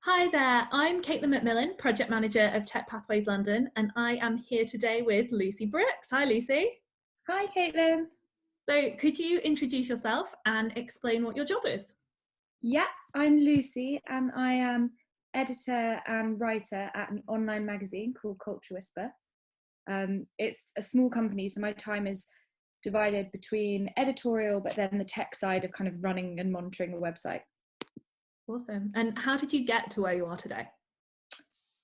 Hi there, I'm Caitlin McMillan, Project Manager of Tech Pathways London, and I am here today with Lucy Brooks. Hi, Lucy. Hi, Caitlin. So, could you introduce yourself and explain what your job is? Yeah, I'm Lucy, and I am editor and writer at an online magazine called Culture Whisper. It's a small company, so my time is divided between editorial, but then the tech side of kind of running and monitoring a website. Awesome. And how did you get to where you are today?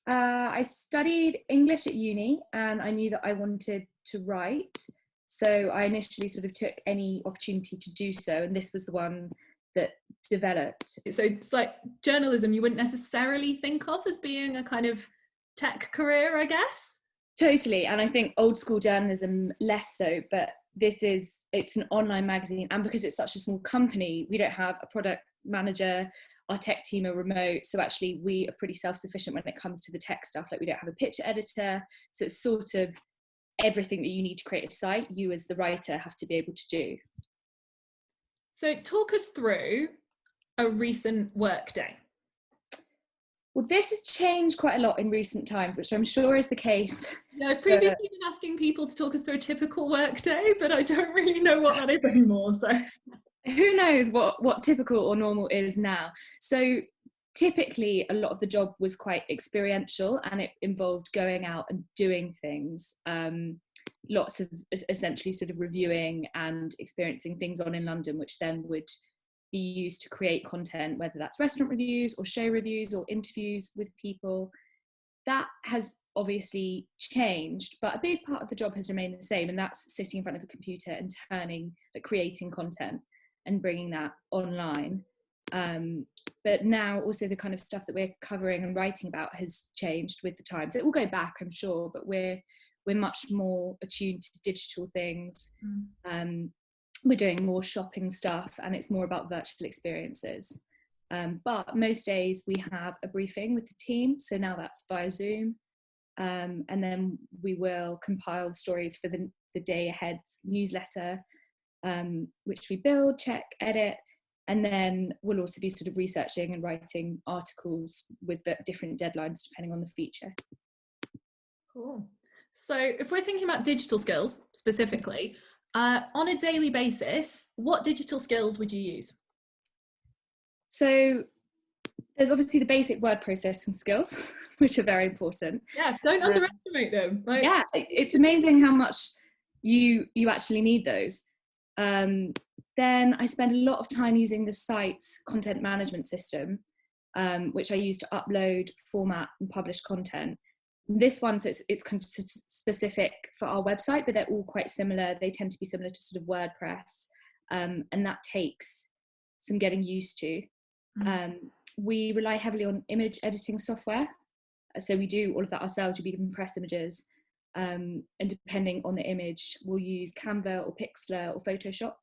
I studied English at uni, and I knew that I wanted to write. So I initially sort of took any opportunity to do so, and this was the one that developed. So, it's like journalism you wouldn't necessarily think of as being a kind of tech career, I guess. Totally, and I think old school journalism less so, but it's an online magazine, and because it's such a small company, we don't have a product manager. Our tech team are remote, so actually we are pretty self-sufficient when it comes to the tech stuff. Like, we don't have a picture editor, so it's sort of everything that you need to create a site, you as the writer have to be able to do. So, talk us through a recent work day. Well, this has changed quite a lot in recent times, which I'm sure is the case. Yeah, I've previously been asking people to talk us through a typical work day, but I don't really know what that is anymore. So, Who knows what typical or normal is now. So typically a lot of the job was quite experiential, and it involved going out and doing things, lots of essentially sort of reviewing and experiencing things on in London, which then would be used to create content, whether that's restaurant reviews or show reviews or interviews with people. That has obviously changed, but a big part of the job has remained the same, and that's sitting in front of a computer and creating content and bringing that online. But now also the kind of stuff that we're covering and writing about has changed with the times. It will go back, I'm sure, but we're much more attuned to digital things. We're doing more shopping stuff, and it's more about virtual experiences. But most days we have a briefing with the team, so now that's via Zoom, and then we will compile the stories for the day ahead newsletter, which we build, check, edit, and then we'll also be sort of researching and writing articles with the different deadlines depending on the feature. Cool. So if we're thinking about digital skills specifically, on a daily basis, what digital skills would you use? So there's obviously the basic word processing skills, which are very important. Yeah, don't underestimate them. Yeah, it's amazing how much you actually need those. Then I spend a lot of time using the site's content management system, which I use to upload, format, and publish content. This one, so it's kind of specific for our website, but they're all quite similar. They tend to be similar to sort of WordPress, and that takes some getting used to. We rely heavily on image editing software, so we do all of that ourselves. We compress images, and depending on the image, we'll use Canva or Pixlr or Photoshop.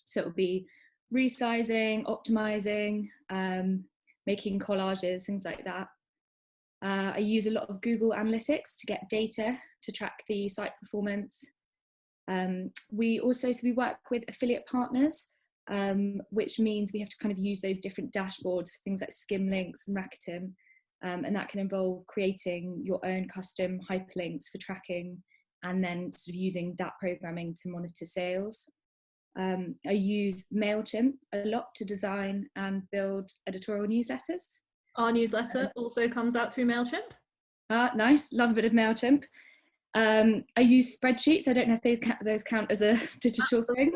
So it'll be resizing, optimizing, making collages, things like that. I use a lot of Google Analytics to get data to track the site performance. We work with affiliate partners, which means we have to kind of use those different dashboards for things like Skimlinks and Rakuten. And that can involve creating your own custom hyperlinks for tracking, and then sort of using that programming to monitor sales. I use MailChimp a lot to design and build editorial newsletters. Our newsletter also comes out through MailChimp. Nice, love a bit of MailChimp. I use spreadsheets. I don't know if those count as a digital thing,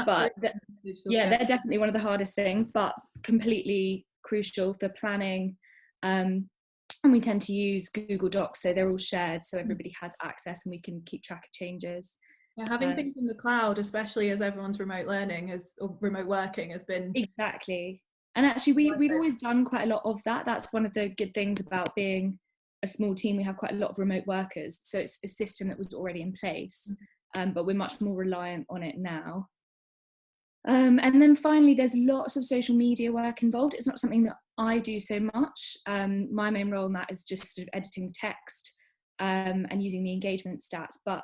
but they're definitely one of the hardest things, but completely crucial for planning. And we tend to use Google Docs, so they're all shared, so everybody has access and we can keep track of changes. Yeah, having things in the cloud, especially as everyone's remote learning or remote working, has been exactly. And actually, we've always done quite a lot of that. That's one of the good things about being a small team. We have quite a lot of remote workers, so it's a system that was already in place, but we're much more reliant on it now. And then finally, there's lots of social media work involved. It's not something that I do so much. My main role in that is just sort of editing the text, and using the engagement stats. But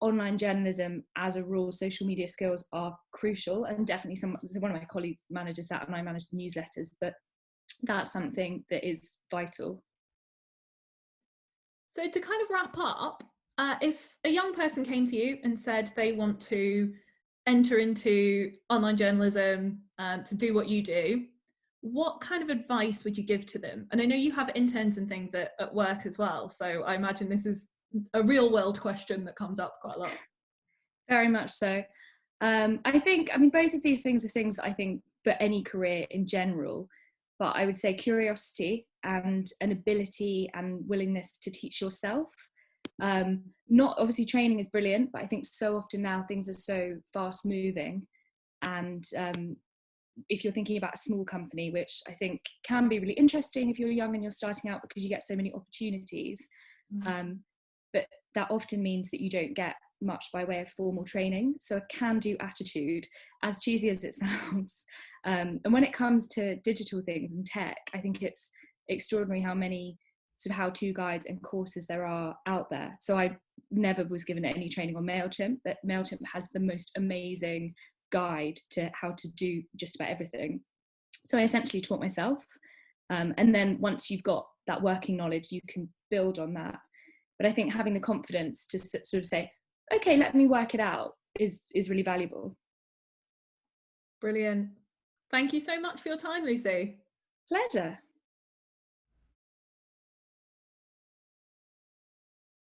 online journalism, as a rule, social media skills are crucial, and definitely one of my colleagues manages that, and I manage the newsletters. But that's something that is vital. So to kind of wrap up, if a young person came to you and said they want to enter into online journalism, to do what you do, what kind of advice would you give to them? And I know you have interns and things at work as well, so I imagine this is a real world question that comes up quite a lot. Very much so. I mean, both of these things are things that I think for any career in general, but I would say curiosity and an ability and willingness to teach yourself. Not obviously training is brilliant, but I think so often now things are so fast moving. And if you're thinking about a small company, which I think can be really interesting if you're young and you're starting out because you get so many opportunities, but that often means that you don't get much by way of formal training. So a can-do attitude, as cheesy as it sounds. And when it comes to digital things and tech, I think it's extraordinary how many sort of how-to guides and courses there are out there. So I never was given any training on MailChimp, but MailChimp has the most amazing guide to how to do just about everything. So I essentially taught myself. And then once you've got that working knowledge, you can build on that. But I think having the confidence to sort of say, okay, let me work it out is really valuable. Brilliant. Thank you so much for your time, Lucy. Pleasure.